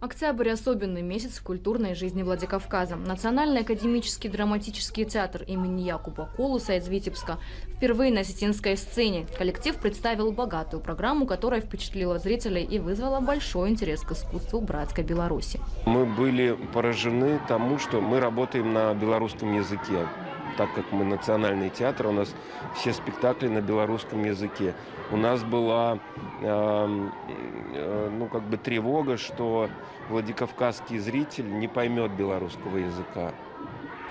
Октябрь – особенный месяц в культурной жизни Владикавказа. Национальный академический драматический театр имени Якуба Колуса из Витебска впервые на осетинской сцене. Коллектив представил богатую программу, которая впечатлила зрителей и вызвала большой интерес к искусству братской Беларуси. Мы были поражены тому, что мы работаем на белорусском языке. Так как мы национальный театр, у нас все спектакли на белорусском языке. У нас была тревога, что владикавказский зритель не поймет белорусского языка.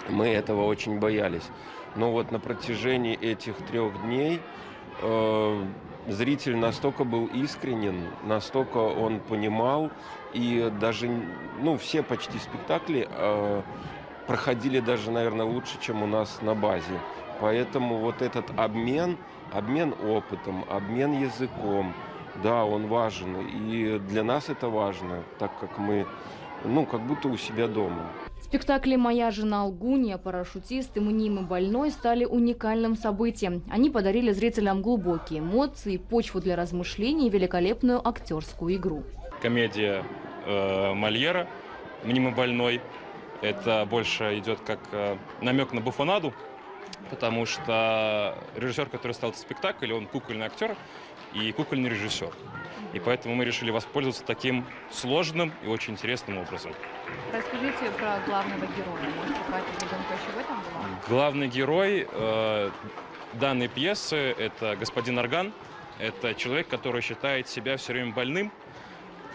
Мы этого очень боялись. Но вот на протяжении этих 3 дней зритель настолько был искренен, настолько он понимал, и даже все почти спектакли проходили даже, наверное, лучше, чем у нас на базе. Поэтому вот этот обмен опытом, обмен языком, да, он важен. И для нас это важно, так как мы, как будто у себя дома. Спектакли «Моя жена Лгунья», «Парашютист» и «Мнимый больной» стали уникальным событием. Они подарили зрителям глубокие эмоции, почву для размышлений и великолепную актерскую игру. Комедия Мольера «Мнимый больной». Это больше идет как намек на буфонаду, потому что режиссер, который ставил этот спектакль, он кукольный актер и кукольный режиссер. И поэтому мы решили воспользоваться таким сложным и очень интересным образом. Расскажите про главного героя. Может, какая-то задумка еще в этом была? Главный герой данной пьесы – это господин Орган. Это человек, который считает себя все время больным,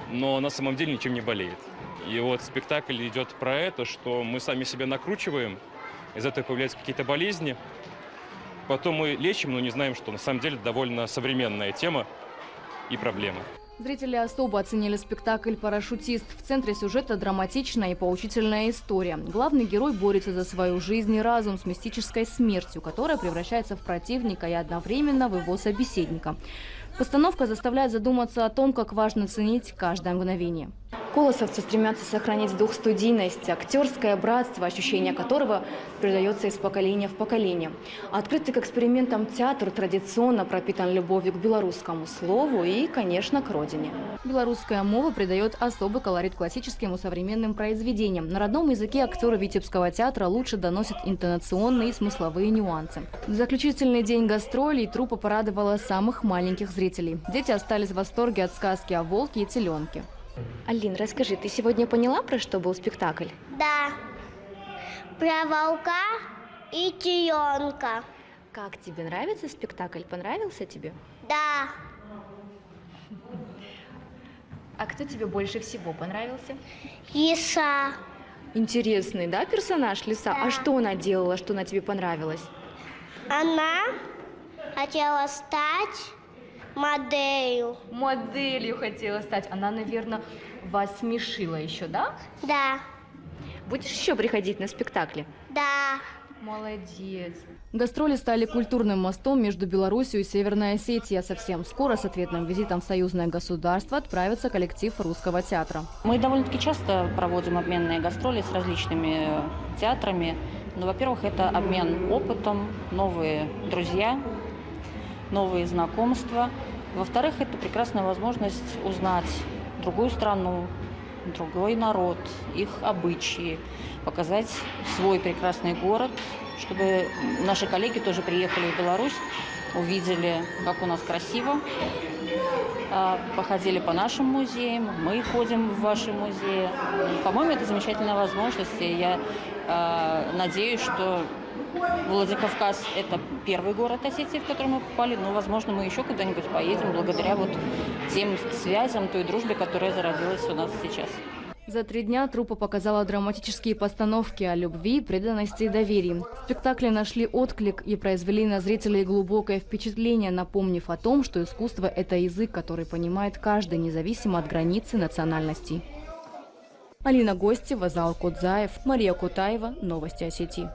но на самом деле ничем не болеет. И вот спектакль идет про это, что мы сами себя накручиваем, из этого появляются какие-то болезни. Потом мы лечим, но не знаем, что на самом деле довольно современная тема и проблема. Зрители особо оценили спектакль «Парашютист». В центре сюжета драматичная и поучительная история. Главный герой борется за свою жизнь и разум с мистической смертью, которая превращается в противника и одновременно в его собеседника. Постановка заставляет задуматься о том, как важно ценить каждое мгновение. Колосовцы стремятся сохранить дух студийности, актерское братство, ощущение которого передается из поколения в поколение. Открытый к экспериментам театр традиционно пропитан любовью к белорусскому слову и, конечно, к родине. Белорусская мова придает особый колорит классическим и современным произведениям. На родном языке актеры Витебского театра лучше доносят интонационные и смысловые нюансы. В заключительный день гастролей труппа порадовала самых маленьких зрителей. Дети остались в восторге от сказки о волке и теленке. Алин, расскажи, ты сегодня поняла, про что был спектакль? Да, про волка и теленка. Как тебе нравится спектакль? Понравился тебе? Да. А кто тебе больше всего понравился? Лиса. Интересный, да, персонаж Лиса? Да. А что она делала, что она тебе понравилась? Она хотела стать моделью. Моделью хотела стать. Она, наверное, вас смешила еще, да? Да. Будешь еще приходить на спектакли? Да. Молодец. Гастроли стали культурным мостом между Беларусью и Северной Осетией. Совсем скоро с ответным визитом в союзное государство отправится коллектив Русского театра. Мы довольно-таки часто проводим обменные гастроли с различными театрами. Но, во-первых, это обмен опытом, новые друзья, новые знакомства. Во-вторых, это прекрасная возможность узнать другую страну, другой народ, их обычаи, показать свой прекрасный город, чтобы наши коллеги тоже приехали в Беларусь, увидели, как у нас красиво, походили по нашим музеям, мы ходим в ваши музеи. По-моему, это замечательная возможность, и я надеюсь, что Владикавказ – это первый город Осетии, в который мы попали, но, возможно, мы еще куда-нибудь поедем благодаря вот тем связям, той дружбе, которая зародилась у нас сейчас. За 3 дня труппа показала драматические постановки о любви, преданности и доверии. Спектакли нашли отклик и произвели на зрителей глубокое впечатление, напомнив о том, что искусство – это язык, который понимает каждый, независимо от границы национальностей. Алина Гостева, Зал Кодзаев, Мария Кутаева. Новости Осетии.